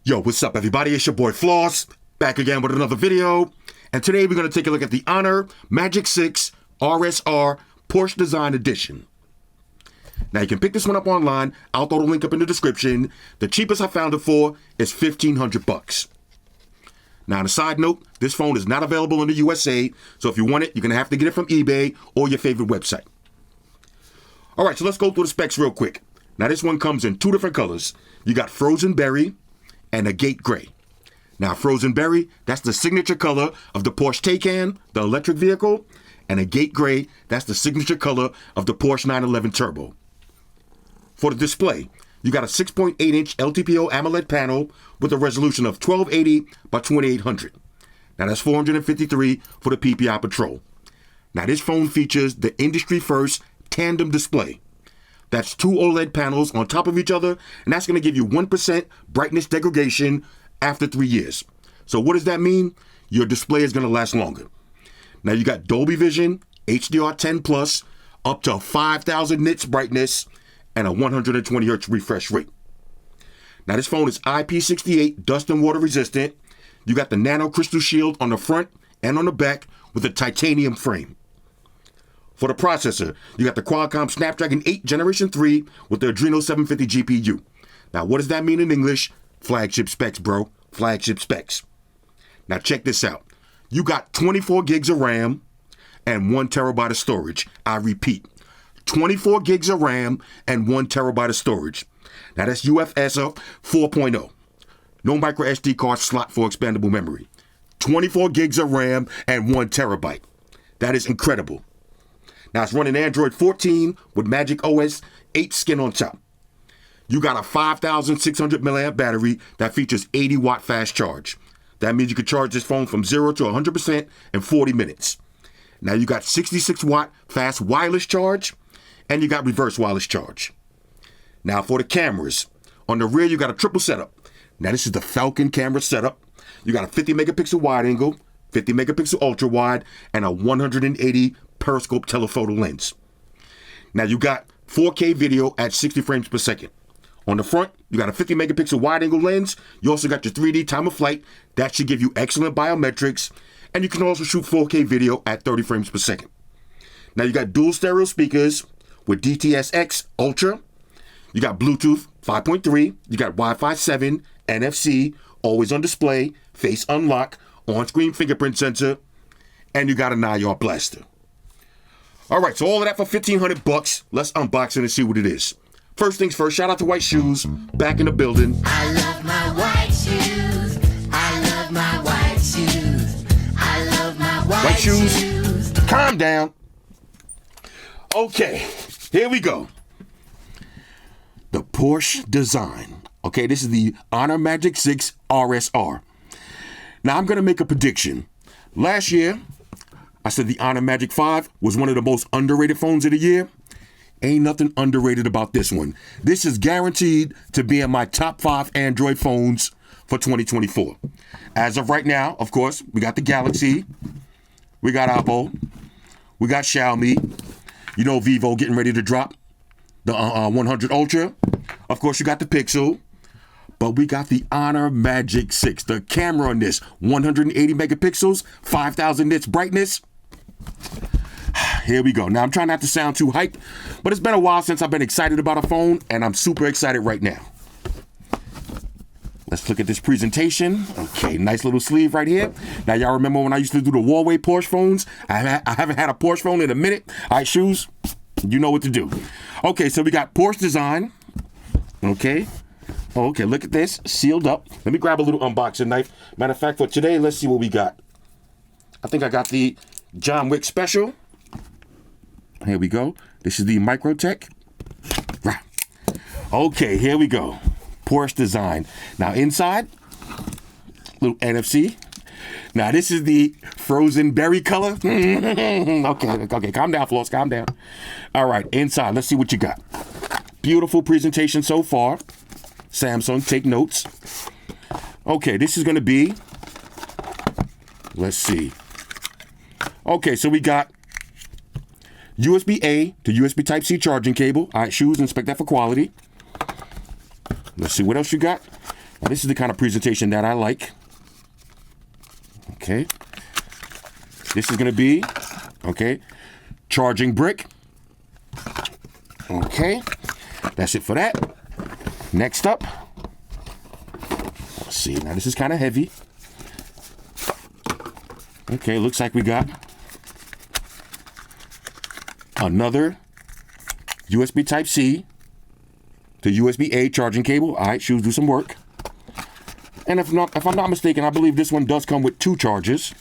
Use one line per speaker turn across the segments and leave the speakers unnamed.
Yo, what's up, everybody? It's your boy Floss, back again with another video. And today we're going to take a look at the Honor Magic 6 RSR Porsche Design Edition. Now, you can pick this one up online. I'll throw the link up in the description. The cheapest I found it for is $1,500. Now, on a side note, this phone is not available in the USA, so if you want it, you're going to have to get it from eBay or your favorite website. All right, so let's go through the specs real quick. Now, this one comes in two different colors. You got Frozen Berry and a Gate Gray. Now, Frozen Berry, that's the signature color of the Porsche Taycan, the electric vehicle, and a Gate Gray, that's the signature color of the Porsche 911 Turbo. For the display, you got a 6.8-inch LTPO AMOLED panel with a resolution of 1280 by 2800. Now, that's 453 for the PPI Patrol. Now, this phone features the industry-first tandem display. That's two OLED panels on top of each other, and that's going to give you 1% brightness degradation after 3 years. So what does that mean? Your display is going to last longer. Now, you got Dolby Vision, HDR10 Plus, up to 5,000 nits brightness, and a 120 Hz refresh rate. Now, this phone is IP68 dust and water resistant. You got the nano crystal shield on the front and on the back with a titanium frame. For the processor, you got the Qualcomm Snapdragon 8 Generation 3 with the Adreno 750 GPU. Now, what does that mean in English? Flagship specs, bro. Flagship specs. Now, check this out. You got 24 gigs of RAM and 1 terabyte of storage. I repeat, 24 gigs of RAM and 1 terabyte of storage. Now, that's UFS 4.0. No micro SD card slot for expandable memory. 24 gigs of RAM and 1 terabyte. That is incredible. Now, it's running Android 14 with Magic OS 8 skin on top. You got a 5,600 milliamp battery that features 80 watt fast charge. That means you can charge this phone from 0 to 100% in 40 minutes. Now, you got 66 watt fast wireless charge, and you got reverse wireless charge. Now, for the cameras, on the rear, you got a triple setup. Now, this is the Falcon camera setup. You got a 50 megapixel wide angle, 50 megapixel ultra wide, and a 180 periscope telephoto lens. Now, you got 4K video at 60 frames per second. On the front, you got a 50 megapixel wide angle lens. You also got your 3D time of flight. That should give you excellent biometrics. And you can also shoot 4K video at 30 frames per second. Now, you got dual stereo speakers with DTS:X Ultra. You got Bluetooth 5.3. You got Wi-Fi 7, NFC, always on display, face unlock, on-screen fingerprint sensor, and you got an IR blaster. All right, so all of that for $1,500. Let's unbox it and see what it is. First things first, shout out to White Shoes, back in the building.
I love my white shoes. I love my white shoes. I love my white shoes.
Calm down. Okay, here we go. The Porsche design. Okay, this is the Honor Magic 6 RSR. Now, I'm going to make a prediction. Last year, I said the Honor Magic 5 was one of the most underrated phones of the year. Ain't nothing underrated about this one. This is guaranteed to be in my top 5 Android phones for 2024. As of right now, of course, we got the Galaxy, we got Oppo, we got Xiaomi, you know Vivo getting ready to drop the 100 Ultra. Of course, you got the Pixel, but we got the Honor Magic 6. The camera on this, 180 megapixels, 5,000 nits brightness. Here we go. Now, I'm trying not to sound too hyped, but it's been a while since I've been excited about a phone, and I'm super excited right now. Let's look at this presentation. Okay, nice little sleeve right here. Now, y'all remember when I used to do the Huawei Porsche phones? I haven't had a Porsche phone in a minute. All right, Shoes, you know what to do. Okay, so we got Porsche design. Okay. Okay, look at this. Sealed up. Let me grab a little unboxing knife. Matter of fact, for today, let's see what we got. I think I got the John Wick Special. Here we go. This is the Microtech. Okay, here we go. Porsche design. Now, inside, little NFC. Now, this is the Frozen Berry color. Okay, calm down, Floss, calm down. All right, inside, let's see what you got. Beautiful presentation so far. Samsung, take notes. Okay, this is going to be, let's see. Okay, so we got USB-A to USB Type-C charging cable. All right, Shoes, inspect that for quality. Let's see what else you got. Now, this is the kind of presentation that I like. Okay. This is going to be, okay, charging brick. Okay. That's it for that. Next up. Let's see. Now, this is kind of heavy. Okay, looks like we got another USB Type-C to USB-A charging cable. All right, shoes do some work. And if I'm not mistaken, I believe this one does come with 2 chargers.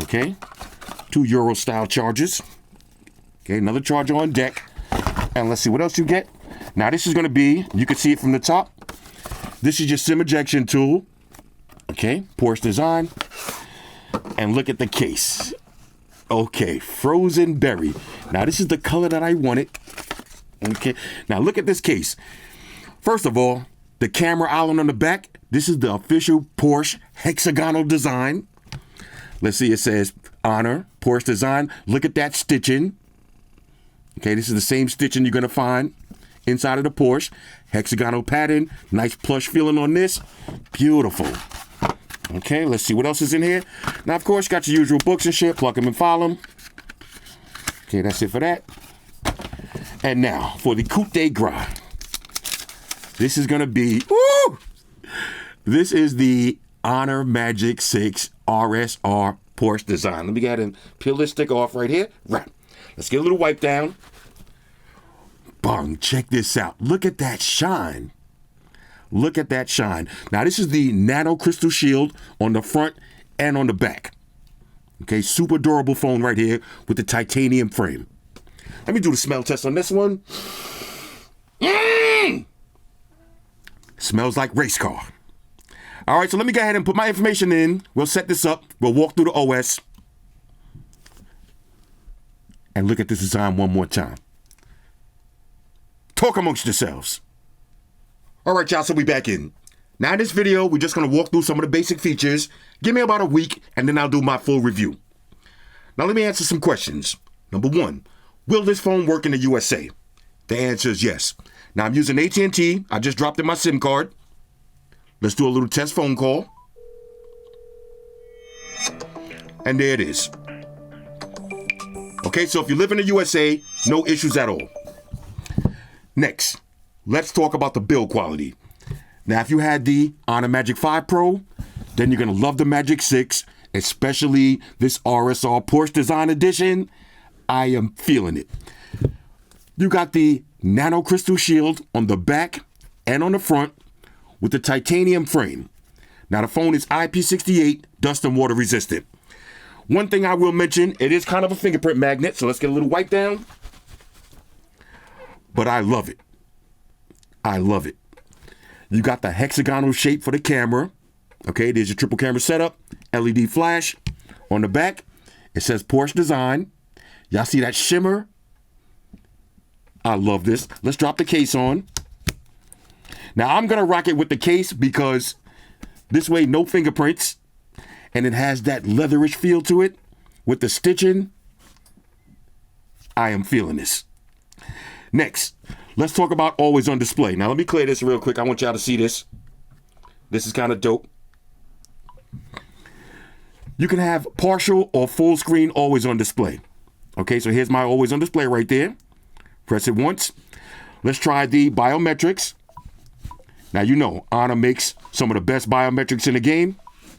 Okay, 2 Euro style chargers. Okay, another charger on deck. And let's see what else you get. Now this is going to be, you can see it from the top. This is your SIM ejection tool. Okay, Porsche design. And look at the case. Okay, frozen berry. Now this is the color that I wanted. Okay, now look at this case. First of all, the camera island on the back. This is the official Porsche hexagonal design. Let's see, it says Honor, Porsche design. Look at that stitching. Okay, this is the same stitching you're gonna find inside of the Porsche. Hexagonal pattern, nice plush feeling on this. Beautiful. Okay, let's see what else is in here. Now, of course, you got your usual books and shit. Plug them and file them. Okay, that's it for that. And now, for the coupe de gras. This is gonna be, woo! This is the Honor Magic 6 RSR Porsche design. Let me go ahead and peel this sticker off right here. Right. Let's get a little wipe down. Bang, check this out. Look at that shine. Look at that shine. Now, this is the nano crystal shield on the front and on the back. Okay, super durable phone right here with the titanium frame. Let me do the smell test on this one. Smells like race car. All right, so let me go ahead and put my information in. We'll set this up. We'll walk through the OS. And look at this design one more time. Talk amongst yourselves. All right, y'all, so we back in. Now in this video, we're just going to walk through some of the basic features. Give me about a week, and then I'll do my full review. Now let me answer some questions. Number 1, will this phone work in the USA? The answer is yes. Now I'm using AT&T. I just dropped in my SIM card. Let's do a little test phone call. And there it is. Okay, so if you live in the USA, no issues at all. Next, let's talk about the build quality. Now, if you had the Honor Magic 5 Pro, then you're going to love the Magic 6, especially this RSR Porsche Design Edition. I am feeling it. You got the nano crystal shield on the back and on the front with the titanium frame. Now, the phone is IP68 dust and water resistant. One thing I will mention, it is kind of a fingerprint magnet, so let's get a little wipe down. But I love it. I love it. You got the hexagonal shape for the camera. Okay, there's your triple camera setup. LED flash on the back. It says Porsche design. Y'all see that shimmer? I love this. Let's drop the case on. Now, I'm going to rock it with the case because this way, no fingerprints. And it has that leatherish feel to it with the stitching. I am feeling this. Next, let's talk about always on display. Now, let me clear this real quick. I want y'all to see this. This is kind of dope. You can have partial or full screen always on display. Okay, so here's my always on display right there. Press it once. Let's try the biometrics. Now, you know, Honor makes some of the best biometrics in the game.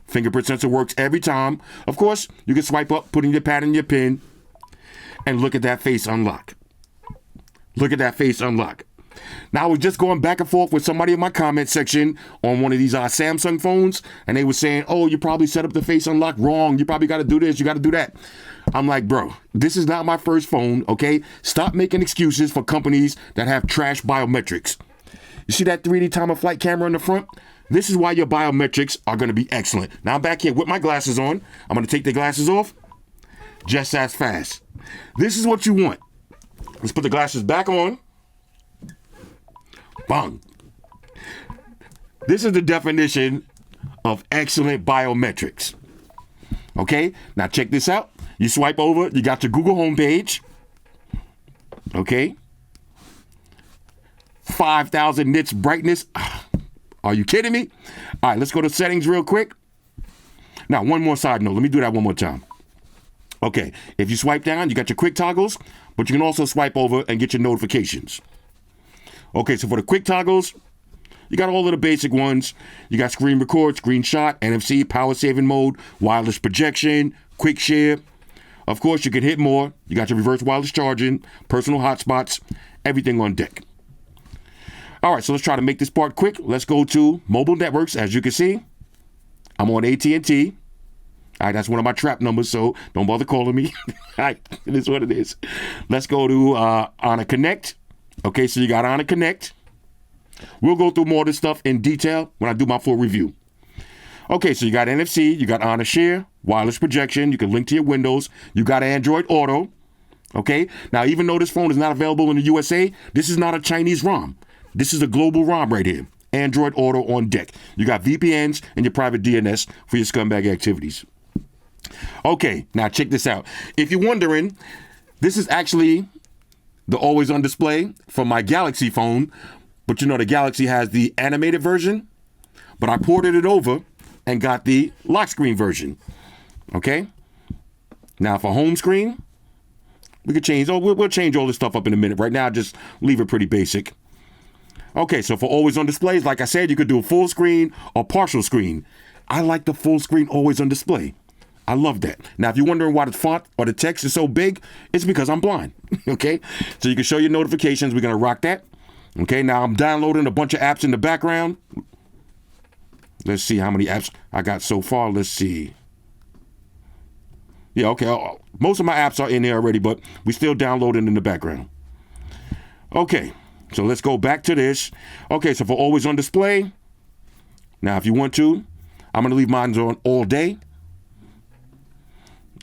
Fingerprint sensor works every time. Of course, you can swipe up, put in your pad and your pin, and look at that face unlock. Look at that face unlock. Now, I was just going back and forth with somebody in my comment section on one of these Samsung phones, and they were saying, oh, you probably set up the face unlock wrong. You probably got to do this. You got to do that. I'm like, bro, this is not my first phone, okay? Stop making excuses for companies that have trash biometrics. You see that 3D time of flight camera in the front? This is why your biometrics are going to be excellent. Now I'm back here with my glasses on. I'm going to take the glasses off just as fast. This is what you want. Let's put the glasses back on. Bang. This is the definition of excellent biometrics. Okay, now check this out. You swipe over, you got your Google homepage. Okay. 5,000 nits brightness. Are you kidding me? All right, let's go to settings real quick. Now, one more side note. Let me do that one more time. Okay, if you swipe down, you got your quick toggles, but you can also swipe over and get your notifications. Okay, so for the quick toggles, you got all of the basic ones. You got screen record, screenshot, NFC, power saving mode, wireless projection, quick share. Of course, you can hit more. You got your reverse wireless charging, personal hotspots, everything on deck. All right, so let's try to make this part quick. Let's go to mobile networks. As you can see, I'm on AT&T. All right, that's one of my trap numbers, so don't bother calling me. All right, it is what it is. Let's go to Honor Connect. Okay, so you got Honor Connect. We'll go through more of this stuff in detail when I do my full review. Okay, so you got NFC, you got Honor Share, wireless projection, you can link to your Windows, you got Android Auto. Okay, now even though this phone is not available in the USA, this is not a Chinese ROM. This is a global ROM right here. Android Auto on deck. You got VPNs and your private DNS for your scumbag activities. Okay, now check this out. If you're wondering, this is actually the always on display for my Galaxy phone, but you know the Galaxy has the animated version, but I ported it over and got the lock screen version. Okay, now for home screen, we could change. We'll change all this stuff up in a minute. Right now, just leave it pretty basic. Okay, so for always on displays, like I said, you could do a full screen or partial screen. I like the full screen always on display. I love that. Now, if you're wondering why the font or the text is so big, it's because I'm blind. Okay, so you can show your notifications. We're gonna rock that. Okay, now I'm downloading a bunch of apps in the background. Let's see how many apps I got so far. Let's see. Yeah, okay. Most of my apps are in there already, but we still downloading in the background. Okay, so let's go back to this. Okay, so for always on display, now if you want to, I'm going to leave mine on all day.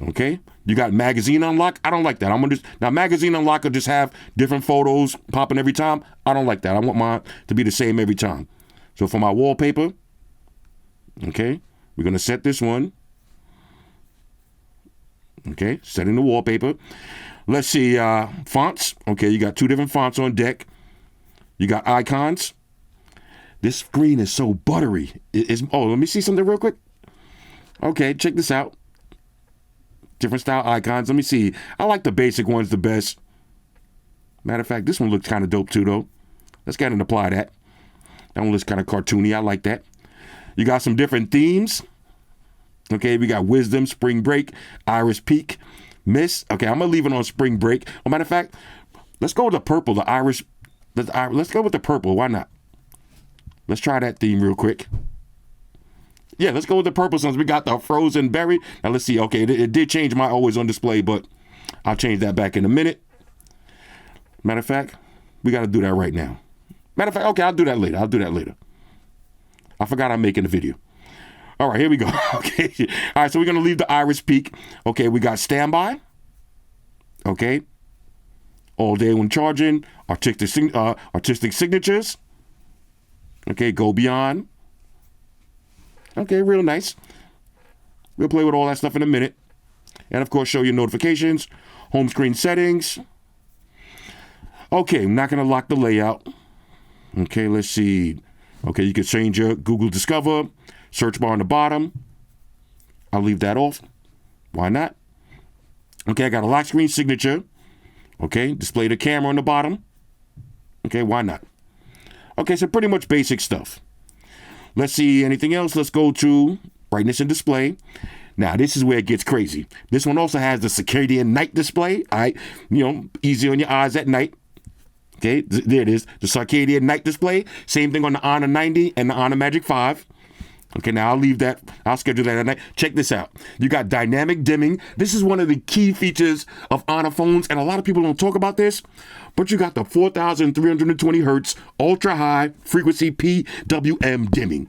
Okay, you got magazine unlock. I don't like that. Now magazine unlock will just have different photos popping every time. I don't like that. I want mine to be the same every time. So for my wallpaper, okay, we're going to set this one. Okay, setting the wallpaper. Let's see, fonts. Okay, you got two different fonts on deck. You got icons. This screen is so buttery. Let me see something real quick. Okay, check this out. Different style icons. Let me see. I like the basic ones the best. Matter of fact, this one looks kind of dope too, though. Let's go ahead and apply that. That one looks kind of cartoony. I like that. You got some different themes. Okay, we got Wisdom, Spring Break, Iris Peak, Miss. Okay, I'm going to leave it on Spring Break. Matter of fact, let's go with the purple, the Iris. Let's go with the purple. Why not? Let's try that theme real quick. Yeah, let's go with the purple since we got the Frozen Berry. Now, let's see. Okay, it did change my always on display, but I'll change that back in a minute. Matter of fact, we got to do that right now. Matter of fact, okay, I'll do that later. I forgot I'm making a video. All right, here we go. Okay. All right, so we're going to leave the Iris Peak. Okay, we got standby. Okay. All day when charging. Artistic signatures. Okay, go beyond. Okay, real nice. We'll play with all that stuff in a minute. And, of course, show your notifications. Home screen settings. Okay, I'm not going to lock the layout. Okay, let's see. Okay, you can change your Google Discover. Search bar on the bottom. I'll leave that off. Why not? Okay, I got a lock screen signature. Okay, display the camera on the bottom. Okay, why not? Okay, so pretty much basic stuff. Let's see anything else. Let's go to brightness and display. Now, this is where it gets crazy. This one also has the circadian night display. All right, easy on your eyes at night. Okay, there it is. The circadian night display. Same thing on the Honor 90 and the Honor Magic 5. Okay, now I'll leave that. I'll schedule that at night. Check this out. You got dynamic dimming. This is one of the key features of Honor phones, and a lot of people don't talk about this, but you got the 4,320 hertz ultra high frequency PWM dimming.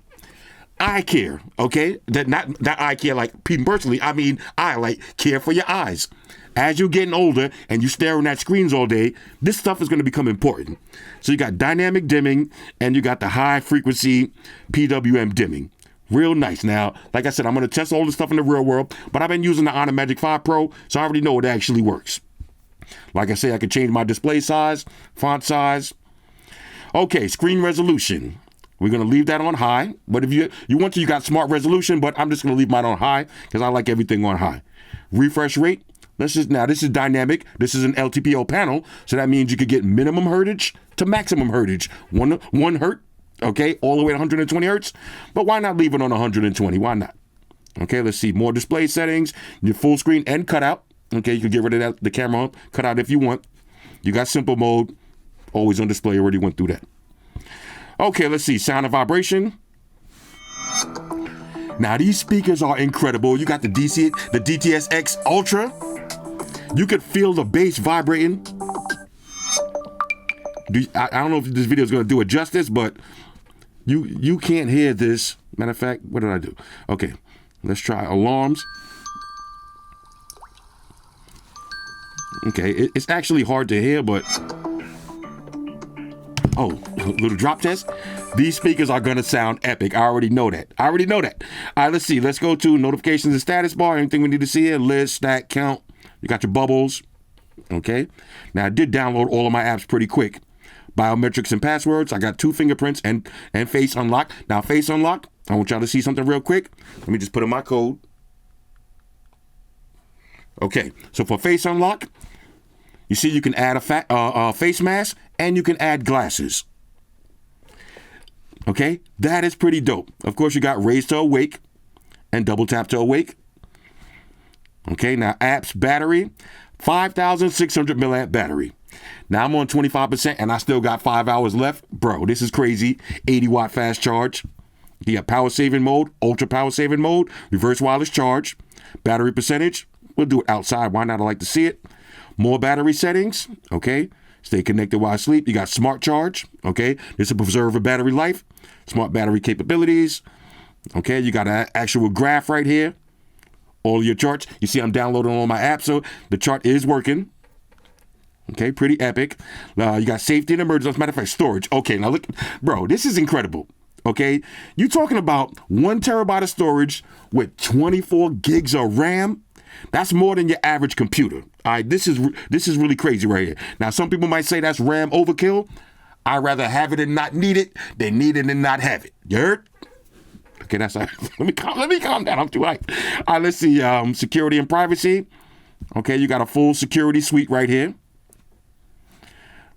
I care, okay? That I care like people personally. I mean, I like care for your eyes. As you're getting older and you're staring at screens all day, this stuff is going to become important. So you got dynamic dimming and you got the high frequency PWM dimming. Real nice. Now, like I said, I'm going to test all this stuff in the real world, but I've been using the Honor Magic 5 Pro, so I already know it actually works. Like I say, I can change my display size, font size. Okay, screen resolution. We're going to leave that on high. But if you want to, you got smart resolution, but I'm just going to leave mine on high because I like everything on high. Refresh rate. Now this is dynamic. This is an LTPO panel. So that means you could get minimum hertzage to maximum hertzage. One hertz, okay, all the way to 120 hertz. But why not leave it on 120? Why not? Okay, let's see. More display settings. Your full screen and cutout. Okay, you can get rid of that, the camera on, cutout if you want. You got simple mode. Always on display. Already went through that. Okay, let's see. Sound and vibration. Now these speakers are incredible. You got the DTS-X Ultra. You could feel the bass vibrating. I don't know if this video is going to do it justice, but you can't hear this. Matter of fact, what did I do? Okay, let's try alarms. Okay, it's actually hard to hear, but oh, little drop test. These speakers are gonna sound epic. I already know that. All right, let's see. Let's go to notifications and status bar. Anything we need to see here? List, stack, count. You got your bubbles. Okay. Now I did download all of my apps pretty quick. Biometrics and passwords. I got 2 fingerprints and face unlock. Now face unlock. I want y'all to see something real quick. Let me just put in my code. Okay. So for face unlock, you see you can add a face mask and you can add glasses. Okay, that is pretty dope. Of course, you got raise to awake and double tap to awake. Okay, now apps battery, 5,600 milliamp battery. Now I'm on 25% and I still got 5 hours left. Bro, this is crazy. 80 watt fast charge. You got power saving mode, ultra power saving mode, reverse wireless charge, battery percentage. We'll do it outside. Why not? I like to see it. More battery settings. Okay. Stay connected while asleep. You got smart charge. Okay. This will preserve a battery life. Smart battery capabilities. Okay. You got an actual graph right here. All your charts. You see I'm downloading all my apps. So the chart is working. Okay. Pretty epic. You got safety and emergency. As a matter of fact, storage. Okay. Now look, bro, this is incredible. Okay. You're talking about 1 terabyte of storage with 24 gigs of RAM. That's more than your average computer. All right, this is really crazy right here. Now, some people might say that's RAM overkill. I'd rather have it and not need it than need it and not have it. You heard? Okay, that's all right. Let me calm down. I'm too hyped. All right, let's see. Security and privacy. Okay, you got a full security suite right here.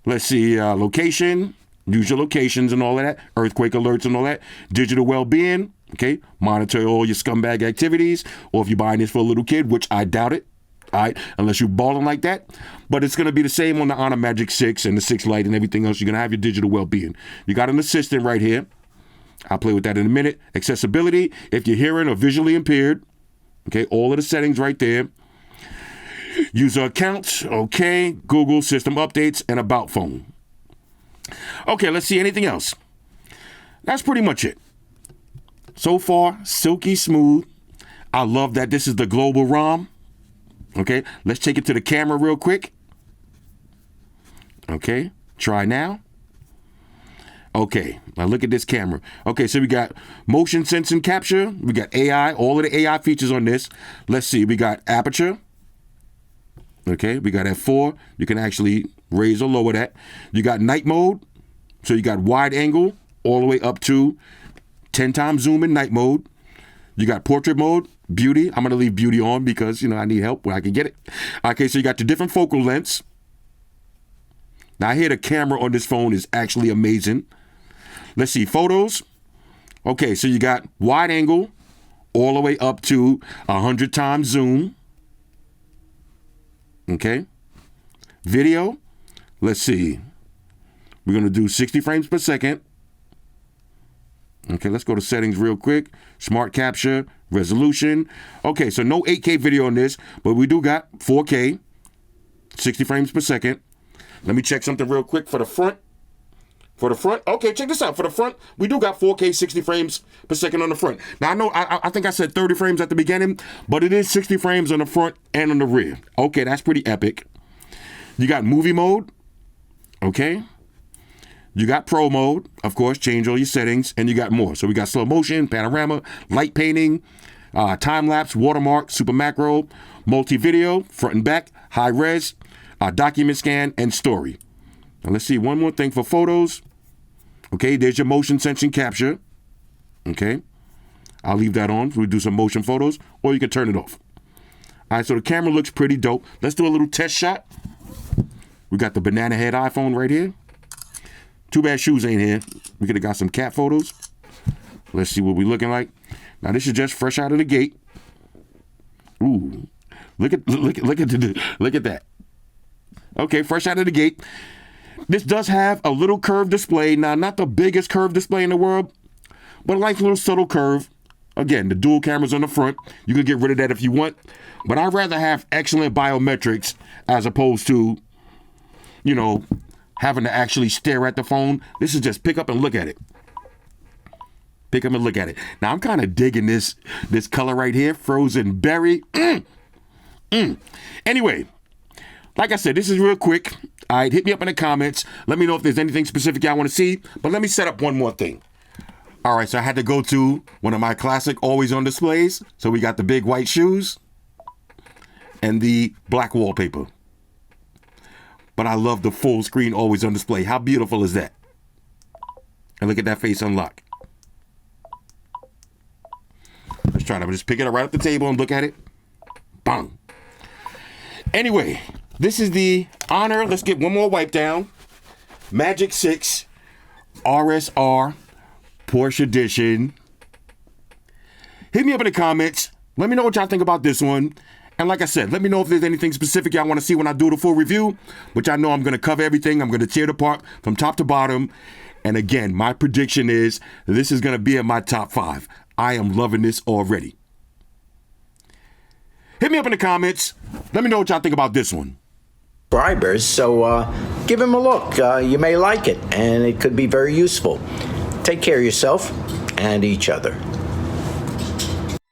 Let's see. Location. Use your locations and all of that. Earthquake alerts and all that. Digital well-being. Okay, monitor all your scumbag activities, or if you're buying this for a little kid, which I doubt it, all right, unless you're balling like that. But it's going to be the same on the Honor Magic 6 and the 6 Lite and everything else. You're going to have your digital well-being. You got an assistant right here. I'll play with that in a minute. Accessibility, if you're hearing or visually impaired, okay, all of the settings right there. User accounts, okay, Google system updates, and about phone. Okay, let's see anything else. That's pretty much it. So far, silky smooth. I love that this is the global ROM. Okay, let's take it to the camera real quick. Okay, try now. Okay, now look at this camera. Okay, so we got motion sensing capture. We got AI, all of the AI features on this. Let's see, we got aperture. Okay, we got f4. You can actually raise or lower that. You got night mode. So you got wide angle all the way up to 10 times zoom in night mode. You got portrait mode, beauty. I'm going to leave beauty on because, I need help where I can get it. Okay, so you got the different focal lengths. Now, I hear the camera on this phone is actually amazing. Let's see, photos. Okay, so you got wide angle all the way up to 100 times zoom. Okay. Video. Let's see. We're going to do 60 frames per second. Okay, let's go to settings real quick. Smart capture, resolution. Okay, so no 8K video on this, but we do got 4K, 60 frames per second. Let me check something real quick for the front. Okay, check this out. For the front, we do got 4K, 60 frames per second on the front. Now, I know, I think I said 30 frames at the beginning, but it is 60 frames on the front and on the rear. Okay, that's pretty epic. You got movie mode. Okay. You got pro mode, of course, change all your settings, and you got more. So we got slow motion, panorama, light painting, time lapse, watermark, super macro, multi-video, front and back, high res, document scan, and story. Now let's see one more thing for photos. Okay, there's your motion sensing capture. Okay, I'll leave that on. We'll do some motion photos, or you can turn it off. All right, so the camera looks pretty dope. Let's do a little test shot. We got the banana head iPhone right here. Too bad shoes ain't here. We could have got some cat photos. Let's see what we looking like. Now this is just fresh out of the gate. Ooh, look at that. Okay, fresh out of the gate. This does have a little curved display. Now, not the biggest curved display in the world, but a nice little subtle curve. Again, the dual cameras on the front. You can get rid of that if you want. But I'd rather have excellent biometrics as opposed to, you know, having to actually stare at the phone. This is just pick up and look at it. Pick up and look at it. Now, I'm kind of digging this color right here. Frozen berry. Anyway, like I said, this is real quick. All right, hit me up in the comments. Let me know if there's anything specific y'all want to see. But let me set up one more thing. All right, so I had to go to one of my classic always on displays. So we got the big white shoes and the black wallpaper. But I love the full screen always on display. How beautiful is that? And look at that face unlock. Let's try to just pick it up right off the table and look at it. Bang. Anyway, this is the Honor. Let's get one more wipe down. Magic 6 RSR Porsche Edition. Hit me up in the comments. Let me know what y'all think about this one. And like I said, let me know if there's anything specific y'all want to see when I do the full review, which I know I'm going to cover everything. I'm going to tear it apart from top to bottom. And again, my prediction is this is going to be in my top 5. I am loving this already. Hit me up in the comments. Let me know what y'all think about this one.
Subscribers, so give him a look. You may like it, and it could be very useful. Take care of yourself and each other.